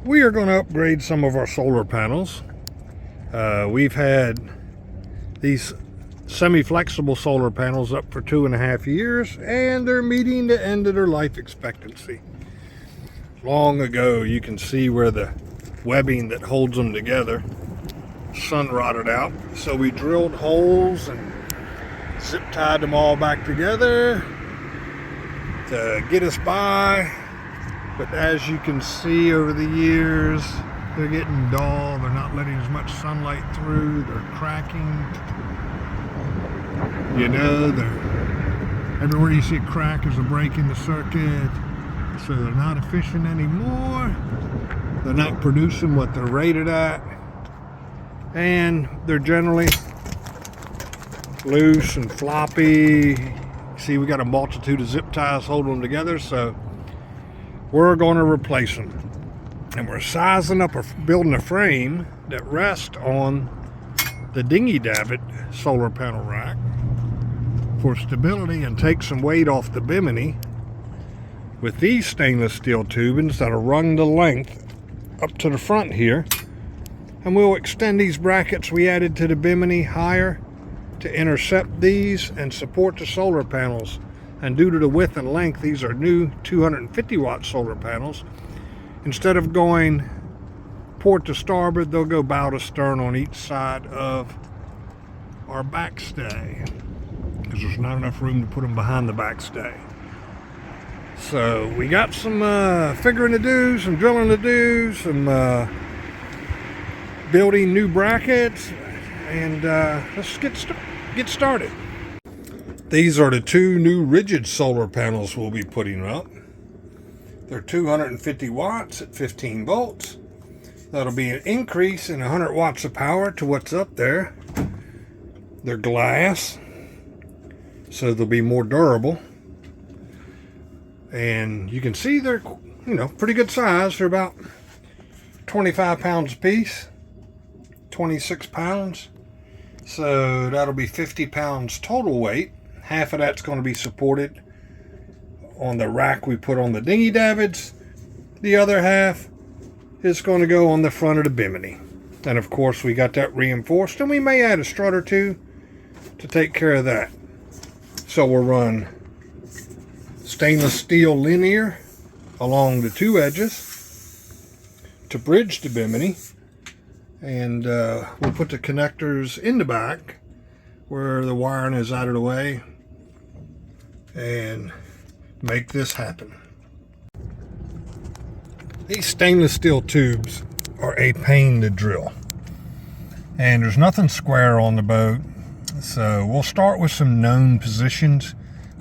we are going to upgrade some of our solar panels. We've had these semi-flexible solar panels up for 2.5 years, and they're meeting the end of their life expectancy. Long ago, you can see where the webbing that holds them together sun rotted out, so we drilled holes and zip tied them all back together to get us by. But as you can see, over the years, they're getting dull. They're not letting as much sunlight through. They're cracking. You know, everywhere you see a crack is a break in the circuit. So they're not efficient anymore. They're not producing what they're rated at. And they're generally loose and floppy. See, we got a multitude of zip ties holding them together, so we're going to replace them. And we're sizing up or building a frame that rests on the Dingy Davit solar panel rack for stability and take some weight off the Bimini with these stainless steel tubings that are run the length up to the front here. And we'll extend these brackets we added to the Bimini higher to intercept these and support the solar panels. And due to the width and length, these are new 250 watt solar panels. Instead of going port to starboard, they'll go bow to stern on each side of our backstay, because there's not enough room to put them behind the backstay. So we got some figuring to do, some drilling to do, some building new brackets, and let's get started. These are the two new rigid solar panels we'll be putting up. They're 250 watts at 15 volts. That'll be an increase in 100 watts of power to what's up there. They're glass, so they'll be more durable. And you can see they're, pretty good size. They're about 25 pounds a piece, 26 pounds. So that'll be 50 pounds total weight. Half of that's going to be supported on the rack we put on the Dingy Davids. The other half is going to go on the front of the Bimini. And of course, we got that reinforced, and we may add a strut or two to take care of that. So we'll run stainless steel linear along the two edges to bridge the Bimini. And we'll put the connectors in the back where the wiring is out of the way and make this happen. These stainless steel tubes are a pain to drill, and there's nothing square on the boat, so we'll start with some known positions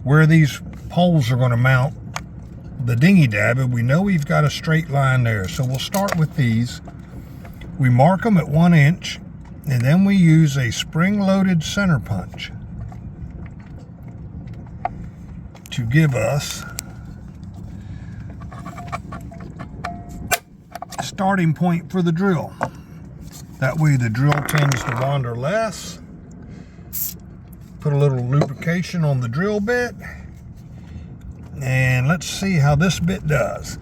where these poles are going to mount the Dingy Davit. We know we've got a straight line there, so we'll start with these. We mark them at 1 inch, and then we use a spring-loaded center punch to give us a starting point for the drill. That way the drill tends to wander less. Put a little lubrication on the drill bit, and let's see how this bit does.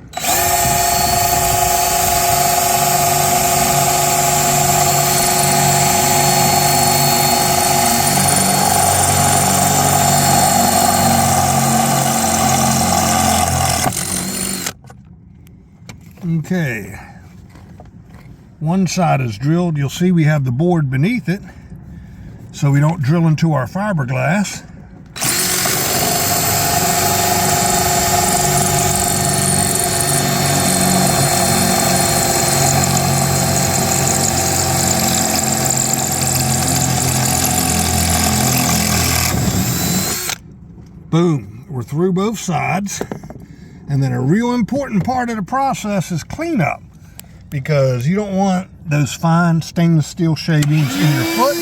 Okay, one side is drilled. You'll see we have the board beneath it, so we don't drill into our fiberglass. Boom, we're through both sides. And then a real important part of the process is cleanup, because you don't want those fine stainless steel shavings in your foot.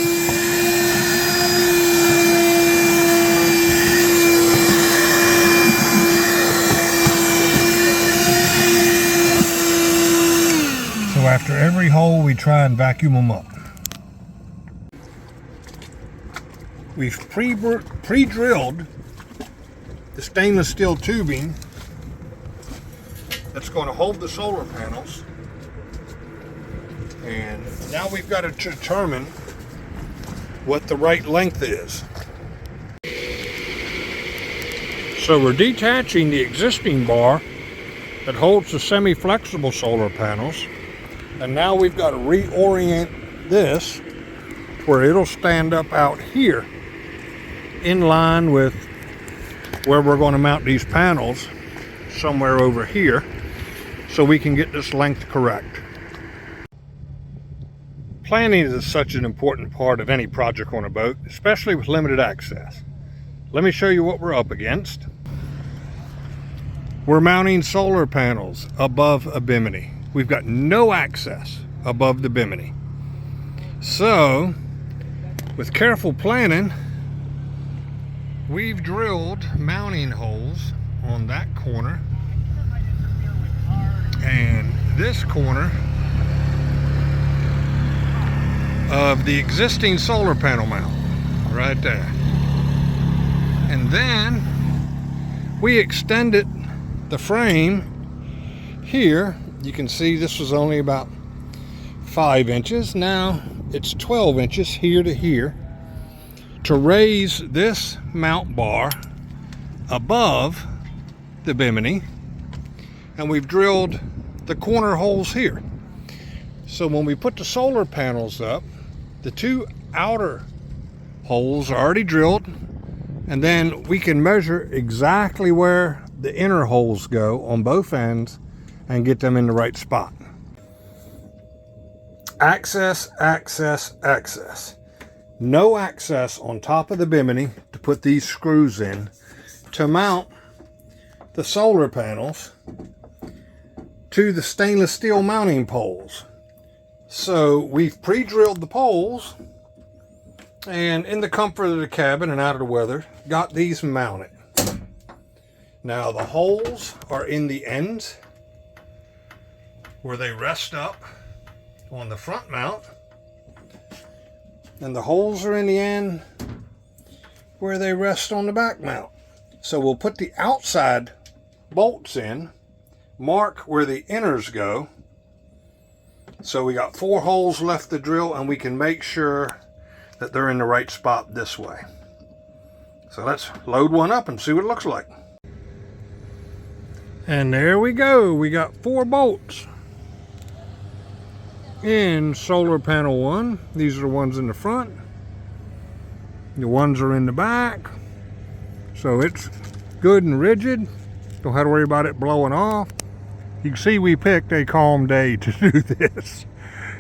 So after every hole, we try and vacuum them up. We've pre-drilled the stainless steel tubing that's going to hold the solar panels And now we've got to determine what the right length is. So we're detaching the existing bar that holds the semi-flexible solar panels, and now we've got to reorient this where it'll stand up out here in line with where we're going to mount these panels, somewhere over here, so we can get this length correct. Planning is such an important part of any project on a boat, especially with limited access. Let me show you what we're up against. We're mounting solar panels above a Bimini. We've got no access above the Bimini. So, with careful planning, we've drilled mounting holes on that corner and this corner of the existing solar panel mount, right there. And then we extended the frame here. You can see this was only about 5 inches. Now it's 12 inches here to here to raise this mount bar above the Bimini, and we've drilled the corner holes here. So when we put the solar panels up, the 2 outer holes are already drilled, and then we can measure exactly where the inner holes go on both ends and get them in the right spot. Access, access, access. No access on top of the Bimini to put these screws in to mount the solar panels to the stainless steel mounting poles. So we've pre-drilled the poles, and in the comfort of the cabin and out of the weather, got these mounted. Now the holes are in the ends where they rest up on the front mount, and the holes are in the end where they rest on the back mount. So we'll put the outside bolts in, mark where the inners go. So we got 4 holes left to drill, and we can make sure that they're in the right spot this way. So let's load one up and see what it looks like. And there we go. We got 4 bolts in solar panel 1. These are the ones in the front. The ones are in the back. So it's good and rigid. Don't have to worry about it blowing off. You can see we picked a calm day to do this,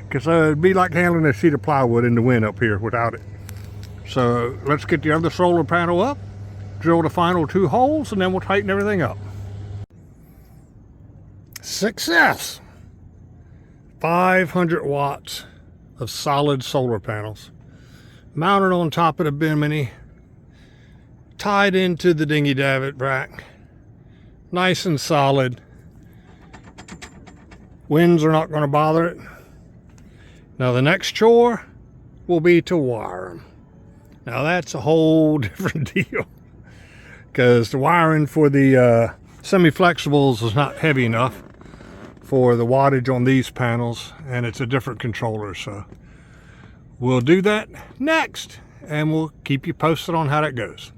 because it'd be like handling a sheet of plywood in the wind up here without it. So let's get the other solar panel up, drill the final 2 holes, and then we'll tighten everything up. Success! 500 watts of solid solar panels mounted on top of the Bimini, tied into the dinghy davit rack, nice and solid. Winds are not going to bother it. Now the next chore will be to wire them. Now that's a whole different deal, because the wiring for the semi-flexibles is not heavy enough for the wattage on these panels, and it's a different controller. So we'll do that next, and we'll keep you posted on how that goes.